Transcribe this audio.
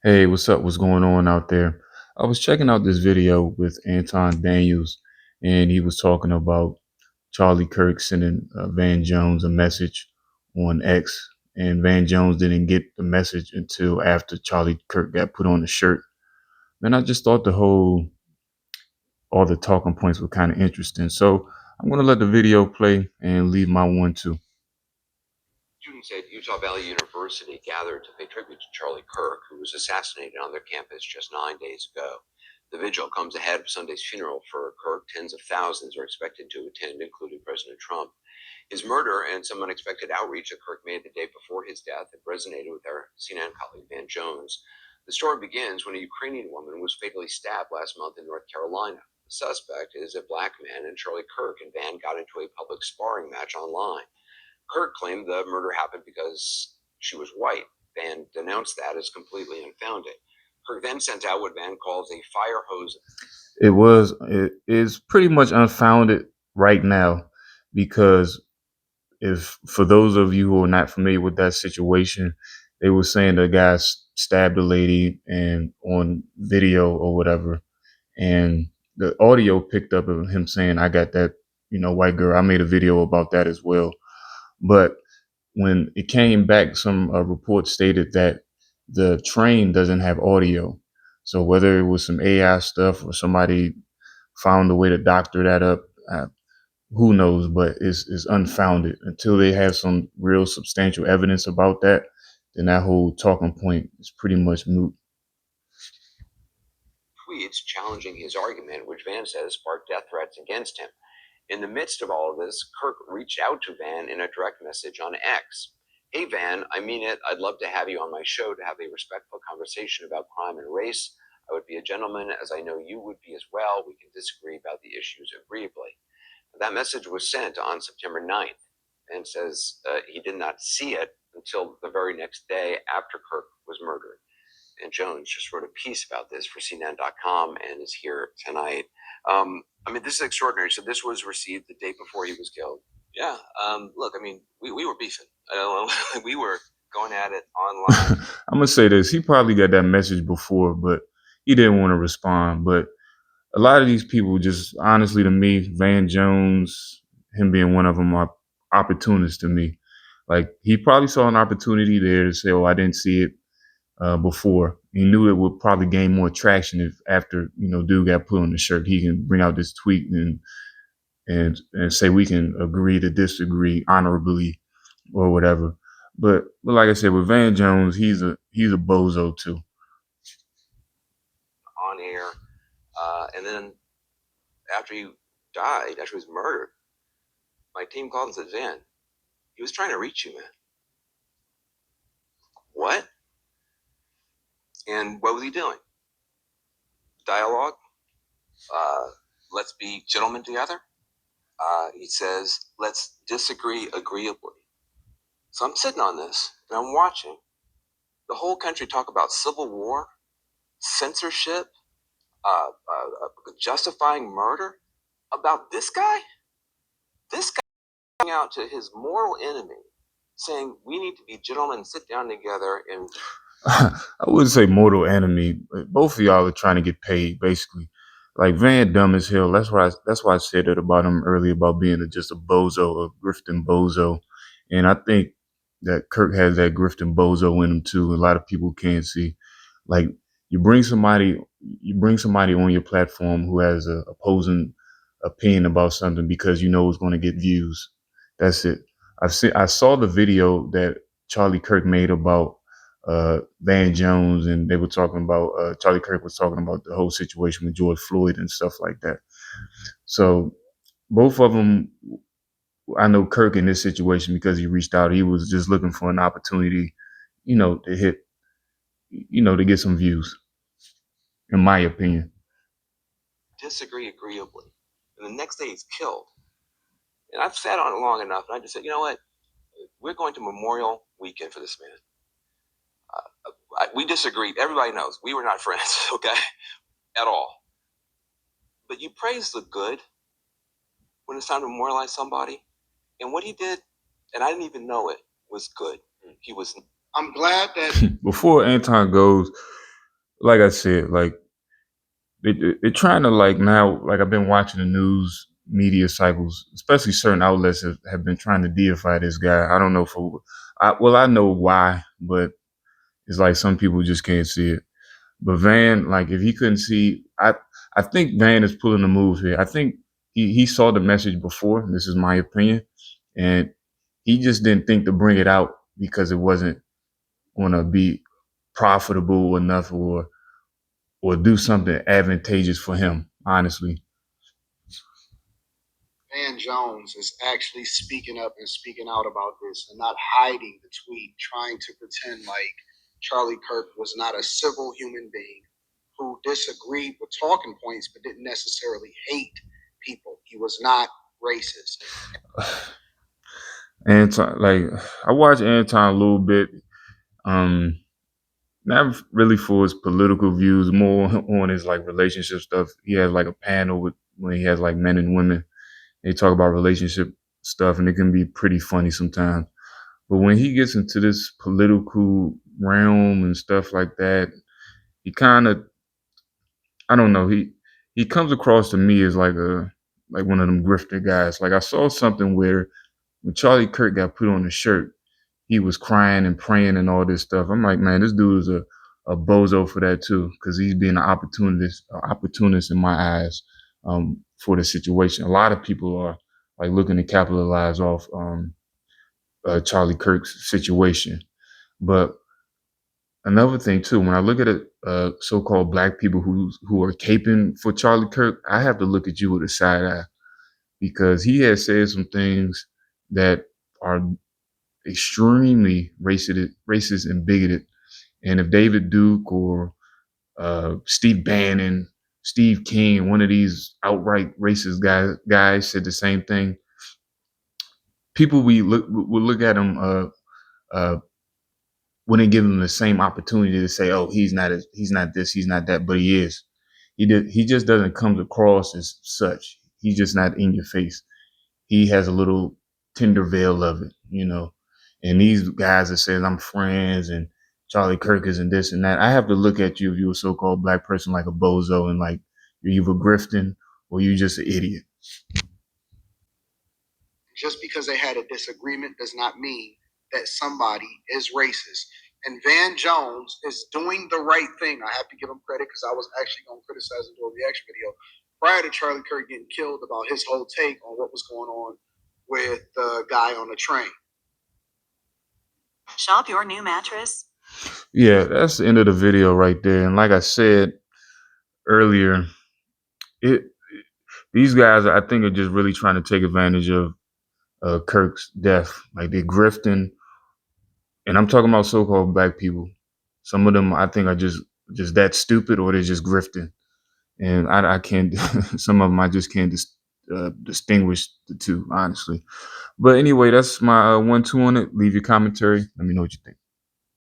Hey, what's up? What's going on out there? I was checking out this video with Anton Daniels, and he was talking about Charlie Kirk sending Van Jones a message on X, and Van Jones didn't get the message until after Charlie Kirk got put on the shirt. And I just thought all the talking points were kind of interesting. So I'm gonna let the video play and leave my one too. Students at Utah Valley University gathered to pay tribute to Charlie Kirk, who was assassinated on their campus just 9 days ago. The vigil comes ahead of Sunday's funeral for Kirk. Tens of thousands are expected to attend, including President Trump. His murder and some unexpected outreach that Kirk made the day before his death have resonated with our CNN colleague Van Jones. The story begins when a Ukrainian woman was fatally stabbed last month in North Carolina. The suspect is a black man, and Charlie Kirk and Van got into a public sparring match online. Kirk claimed the murder happened because she was white. Van denounced that as completely unfounded. Kirk then sent out what Van calls a fire hose. It is pretty much unfounded right now because if for those of you who are not familiar with that situation, they were saying the guy stabbed a lady and on video or whatever, and the audio picked up of him saying, "I got that, white girl." I made a video about that as well, but when it came back, some reports stated that the train doesn't have audio. So whether it was some AI stuff or somebody found a way to doctor that up, uh, who knows? But it's unfounded until they have some real substantial evidence about that. Then that whole talking point is pretty much moot. Tweets challenging his argument, which Van says sparked death threats against him. In the midst of all of this, Kirk reached out to Van in a direct message on X. "Hey Van, I mean it. I'd love to have you on my show to have a respectful conversation about crime and race. I would be a gentleman, as I know you would be as well. We can disagree about the issues agreeably." That message was sent on September 9th, and says he did not see it until the very next day after Kirk was murdered. And Jones just wrote a piece about this for CNN.com and is here tonight. This is extraordinary. So this was received the day before he was killed. Yeah. Look, we were beefing. I don't know. We were going at it online. I'm gonna say this: he probably got that message before, but he didn't want to respond. But a lot of these people, just honestly, to me, Van Jones, him being one of them, are opportunists to me. Like he probably saw an opportunity there to say, "Oh, I didn't see it before." He knew it would probably gain more traction if after dude got put on the shirt, he can bring out this tweet and say we can agree to disagree honorably or whatever. But like I said, with Van Jones, he's a bozo too. On air, and then after he died, after he was murdered, my team called and said, "Van, he was trying to reach you, man." What? And what was he doing? Dialogue. Let's be gentlemen together. He says, "Let's disagree agreeably." So I'm sitting on this and I'm watching the whole country talk about civil war, censorship, justifying murder about this guy. This guy going out to his mortal enemy, saying we need to be gentlemen, sit down together, and I wouldn't say mortal enemy. But both of y'all are trying to get paid, basically. Like Van dumb as hell. That's why I said that about him earlier about being just a bozo, a grifting bozo. And I think that Kirk has that grifting bozo in him too. A lot of people can't see. Like you bring somebody, you bring somebody on your platform who has a opposing opinion about something because you know it's going to get views. That's it. I saw the video that Charlie Kirk made about Van Jones, and they were talking about Charlie Kirk was talking about the whole situation with George Floyd and stuff like that. So both of them, I know Kirk in this situation because he reached out. He was just looking for an opportunity, to hit, to get some views, in my opinion. disagree agreeably. And the next day he's killed. And I've sat on it long enough, and I just said, you know what? We're going to Memorial Weekend for this man. We disagreed. Everybody knows we were not friends, okay, at all. But you praise the good when it's time to memorialize somebody. And what he did, and I didn't even know it, was good. He was. I'm glad that Before Anton goes, like I said, like they're trying to like now. Like I've been watching the news media cycles, especially certain outlets have been trying to deify this guy. I don't know for, I know why, but it's like some people just can't see it. But Van, like if he couldn't see, I think Van is pulling a move here. I think he saw the message before. This is my opinion, and he just didn't think to bring it out because it wasn't going to be profitable enough or do something advantageous for him. Honestly, Van Jones is actually speaking up and speaking out about this and not hiding the tweet, trying to pretend like Charlie Kirk was not a civil human being who disagreed with talking points but didn't necessarily hate people. He was not racist. Anton, like I watch Anton a little bit. Um, Not really for his political views, more on his like relationship stuff. He has like a panel with when he has like men and women. They talk about relationship stuff, and it can be pretty funny sometimes. But when he gets into this political realm and stuff like that, he kind of, I don't know, he comes across to me as like one of them grifter guys. Like I saw something where when Charlie Kirk got put on the shirt, he was crying and praying and all this stuff. I'm like, man, this dude is a bozo for that too, because he's being an opportunist in my eyes, for the situation. A lot of people are like looking to capitalize off Charlie Kirk's situation. But another thing too, when I look at so-called black people who are caping for Charlie Kirk, I have to look at you with a side eye because he has said some things that are extremely racist and bigoted. And if David Duke or Steve Bannon, Steve King, one of these outright racist guys said the same thing, people we look will look at him, uh, wouldn't give him the same opportunity to say, "Oh, he's not this, he's not that," but he is. He just doesn't come across as such. He's just not in your face. He has a little tender veil of it. And these guys that says I'm friends and Charlie Kirk is and this and that. I have to look at you if you're a so-called black person like a bozo and like you're either grifting or you just an idiot. Just because they had a disagreement does not mean that somebody is racist. And Van Jones is doing the right thing. I have to give him credit because I was actually going to criticize him do a reaction video prior to Charlie Kirk getting killed about his whole take on what was going on with the guy on the train. Shop your new mattress. Yeah, that's the end of the video right there. And like I said earlier, it these guys I think are just really trying to take advantage of Kirk's death. Like they're grifting, and I'm talking about so-called black people. Some of them I think are just that stupid, or they're just grifting, and I can't. Some of them I just can't distinguish the two, honestly. But anyway, that's my 1-2 on it. Leave your commentary. Let me know what you think.